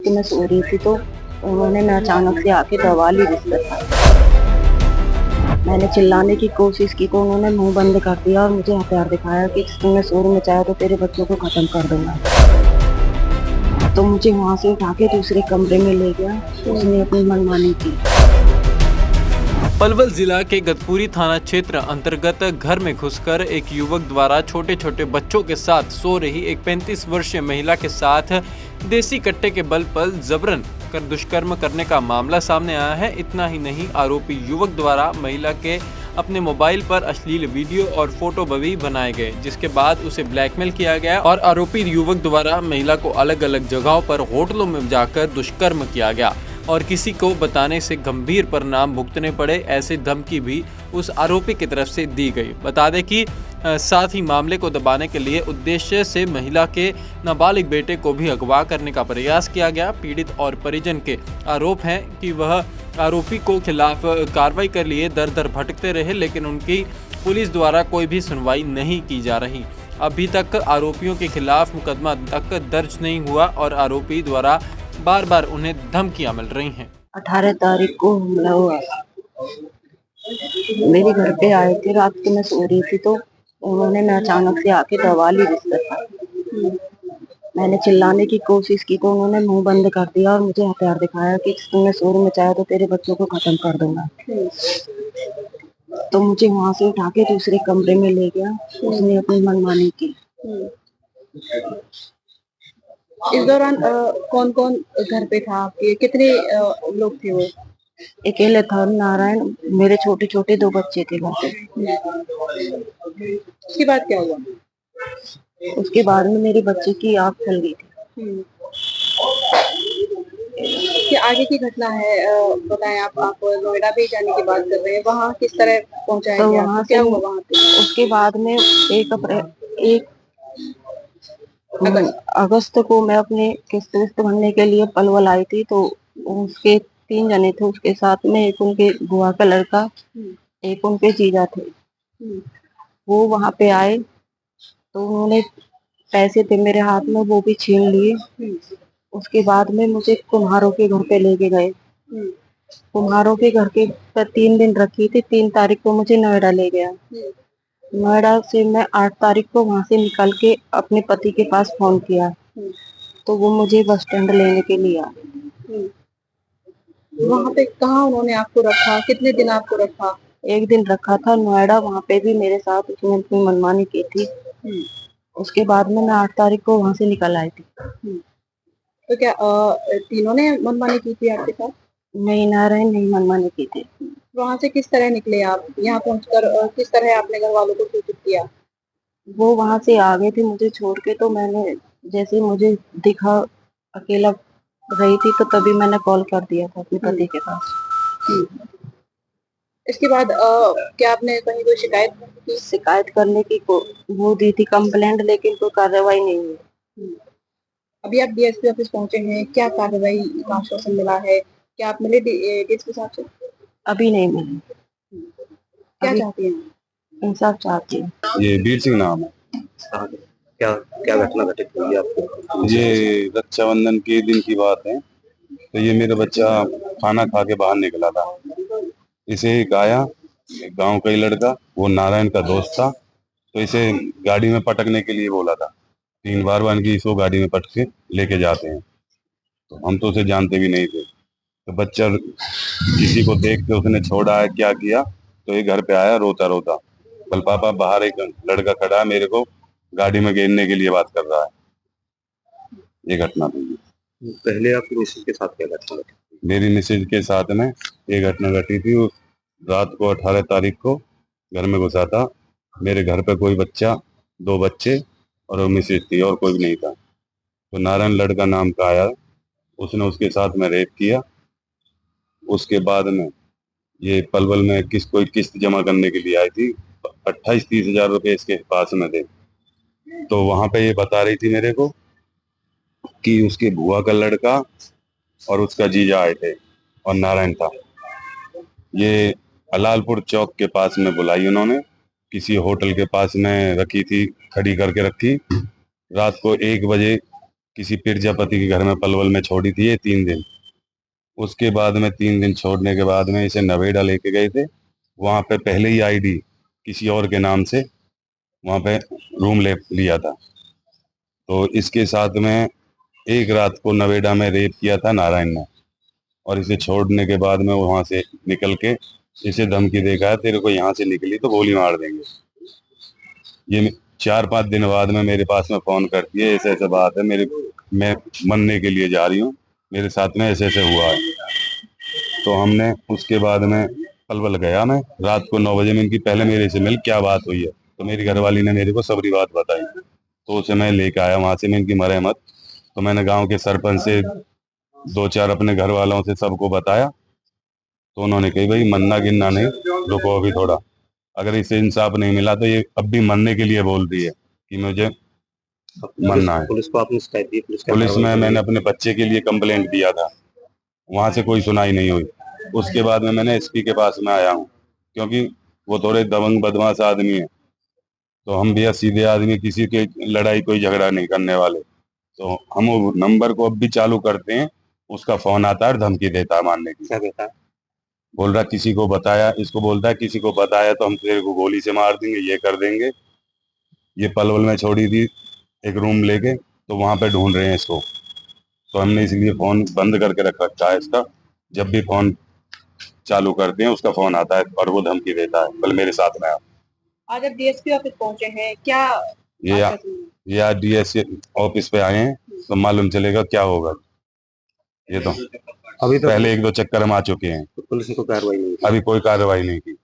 को मैं सो रही थी तो उन्होंने मैं अचानक से आके दबा ली बिस्तर। मैंने चिल्लाने की कोशिश की तो उन्होंने मुंह बंद कर दिया और मुझे हथियार दिखाया कि तुमने शोर मचाया तो तेरे बच्चों को खत्म कर दूंगा। तो मुझे वहां से उठा के दूसरे कमरे में ले गया। उसने अपनी मनमानी की। पलवल जिला के गतपुरी थाना क्षेत्र अंतर्गत घर में घुसकर एक युवक द्वारा छोटे छोटे बच्चों के साथ सो रही एक 35 वर्षीय महिला के साथ देसी कट्टे के बल पर जबरन कर दुष्कर्म करने का मामला सामने आया है। इतना ही नहीं, आरोपी युवक द्वारा महिला के अपने मोबाइल पर अश्लील वीडियो और फोटो भी बनाए गए, जिसके बाद उसे ब्लैकमेल किया गया और आरोपी युवक द्वारा महिला को अलग अलग जगहों पर होटलों में जाकर दुष्कर्म किया गया और किसी को बताने से गंभीर परिणाम भुगतने पड़े, ऐसे धमकी भी उस आरोपी की तरफ से दी गई। बता दें कि साथ ही मामले को दबाने के लिए उद्देश्य से महिला के नाबालिग बेटे को भी अगवा करने का प्रयास किया गया। पीड़ित और परिजन के आरोप हैं कि वह आरोपी को खिलाफ कार्रवाई के लिए दर दर भटकते रहे, लेकिन उनकी पुलिस द्वारा कोई भी सुनवाई नहीं की जा रही। अभी तक आरोपियों के खिलाफ मुकदमा तक दर्ज नहीं हुआ और आरोपी द्वारा बार बार उन्हें धमकियां मिल रही हैं। 18 तारीख को हमला हुआ। मेरे घर पे आए थे, रात को मैं सो रही थी तो उन्होंने मैं अचानक से आके दबा ली बिस्तर। मैंने चिल्लाने की कोशिश की तो उन्होंने मुंह बंद कर दिया और मुझे हथियार दिखाया कि तुमने शोर मचाया तो तेरे बच्चों को खत्म कर दूंगा। तो मुझे वहां से उठा के दूसरे कमरे में ले गया। उसने अपनी मनमानी की। इस दौरान कौन कौन घर पे था आपके? कितने लोग थे वो? अकेले था नारायण, मेरे छोटे छोटे 2 बच्चे थे घर पे। उसके बाद क्या हुआ? उसके बाद में मेरे बच्चे की आँख खुल गई थी। कि आगे की घटना है, बताएं। आप नोएडा भी जाने की बात कर रहे हैं, वहाँ किस तरह पहुंचाया तो गया? वहां क्या से हुआ वहाँ पे? उसके बाद में 1 अगस्त को मैं अपने किस्त विस्त भरने के लिए पलवल आई थी तो उसके 3 जने थे उसके साथ में। एक उनके बुआ का लड़का, एक उनके जीजा थे। वो वहां पे आए तो उन्होंने पैसे थे मेरे हाथ में, वो भी छीन लिए। उसके बाद में मुझे कुम्हारों के घर पे लेके गए। कुम्हारों के घर के पर 3 दिन रखी थी। 3 तारीख को मुझे नोएडा ले गया। नोएडा से मैं 8 तारीख को वहां से निकल के अपने पति के पास फोन किया तो वो मुझे बस स्टैंड लेने के लिए आए। वहाँ पे कहाँ उन्होंने आपको रखा? कितने दिन आपको रखा? 1 दिन रखा था नोएडा, वहां पे भी मेरे साथ उसने अपनी मनमानी की थी। उसके बाद में मैं 8 तारीख को वहां से निकल आई थी। तो क्या तीनों ने मनमानी की थी आपके साथ? नहीं, नारायण नहीं मनमानी की थी। वहां से किस तरह निकले आप? यहाँ पहुंचकर किस तरह आपने घर वालों को सूचित किया? वो वहां से आ गए थे मुझे छोड़ के, तो मैंने जैसे ही मुझे दिखा अकेला रही थी तो तभी मैंने कॉल कर दिया था अपने पति के पास। इसके बाद क्या आपने कहीं कोई शिकायत की? शिकायत करने की वो दी थी कंप्लेंट, लेकिन कोई कार्रवाई नहीं हुई। अभी आप डीएसपी ऑफिस पहुंचे हैं, क्या कार्रवाई का आश्वासन मिला है? क्या आप मिले डीएसपी साहब से? अभी नहीं मिली। क्या अभी चाहती हैं? इंसाफ चाहती हूँ। ये वीर सिंह नाम है। क्या क्या घटना घटित हुई आपको? ये रक्षाबंधन के दिन की बात है। तो ये मेरा बच्चा खाना खा के बाहर निकला था। इसे एक आया, एक गांव का ही लड़का, वो नारायण का दोस्त था। तो इसे गाड़ी में पटकने के लिए बोला था। 3 बार बन की इसको गाड़ी में पटक के लेके जाते हैं। तो हम तो उसे जानते भी नहीं थे। तो बच्चा किसी को देख के उसने छोड़ा है, क्या किया, तो ये घर पे आया रोता रोता, कल पापा बाहर एक लड़का खड़ा है, मेरे को गाड़ी में घेरने के लिए बात कर रहा है। ये घटना थी। पहले आपकी मिसेज के साथ क्या घटना घटी? मेरी मिसेज के साथ में ये घटना घटी थी। उस रात को 18 तारीख को घर में घुसा था। मेरे घर पे कोई बच्चा, 2 बच्चे और वो मिसेज थी, और कोई भी नहीं था। तो नारायण लड़का नाम का आया, उसने उसके साथ में रेप किया। उसके बाद में ये पलवल में कोई किस्त जमा करने के लिए आई थी। 28-30 हजार रुपए इसके पास में थे। तो वहां पे ये बता रही थी मेरे को कि उसके बुआ का लड़का और उसका जीजा आए थे और नारायण था। ये अलालपुर चौक के पास में बुलाई उन्होंने, किसी होटल के पास में रखी थी, खड़ी करके रखी। रात को 1 बजे किसी प्रजापति के घर में पलवल में छोड़ी थी ये 3 दिन। उसके बाद में 3 दिन छोड़ने के बाद में इसे नवेड़ा लेके गए थे। वहाँ पे पहले ही आईडी किसी और के नाम से वहाँ पे रूम ले लिया था। तो इसके साथ में एक रात को नवेड़ा में रेप किया था नारायण ने, और इसे छोड़ने के बाद में वहाँ से निकल के इसे धमकी देगा, तेरे को यहाँ से निकली तो गोली मार देंगे। ये 4-5 दिन बाद में मेरे पास में फोन करती है, ऐसे ऐसे बात है, मैं मरने के लिए जा रही हूँ, मेरे साथ में ऐसे ऐसे हुआ है। तो हमने उसके बाद में पलवल गया, मैं रात को 9 बजे में इनकी पहले मेरे से मिल क्या बात हुई है, तो मेरी घरवाली ने मेरे को सबरी बात बताई। तो उसे मैं लेके आया वहां से, मैं इनकी मरे मत। तो मैंने गांव के सरपंच से 2-4 अपने घर वालों से सबको बताया। तो उन्होंने कही भाई मरना गिनना नहीं, रुको अभी थोड़ा, अगर इसे इंसाफ नहीं मिला तो ये अब भी मरने के लिए बोल रही है कि मुझे मरना है। पुलिस को आपने शिकायत दी? पुलिस में मैंने अपने बच्चे के लिए कंप्लेंट दिया था, वहां से कोई सुनाई नहीं हुई। उसके बाद में मैंने एसपी के पास में आया हूँ, क्योंकि वो थोड़े दबंग बदमाश आदमी है। तो हम भी सीधे आदमी, किसी के लड़ाई कोई झगड़ा नहीं करने वाले। तो हम वो नंबर को अब भी चालू करते हैं, उसका फोन आता है और धमकी देता है मारने की। क्या कहता है? बोल रहा किसी को बताया, इसको बोलता है किसी को बताया तो हम तेरे को गोली से मार देंगे, ये कर देंगे। ये पलवल में छोड़ी थी एक रूम लेके, तो वहां पे ढूंढ रहे हैं इसको। तो हमने इसलिए फोन बंद करके रख रखा है इसका। जब भी फोन चालू करते हैं उसका फोन आता है और वो धमकी देता है, कल मेरे साथ में आप। आज आप डीएसपी ऑफिस पहुंचे हैं, क्या ये आज डीएस ऑफिस पे आए हैं, तो मालूम चलेगा क्या होगा। ये तो अभी तो पहले 1-2 चक्कर हम आ चुके हैं, पुलिस ने कोई कार्रवाई नहीं की। अभी कोई कार्रवाई नहीं की।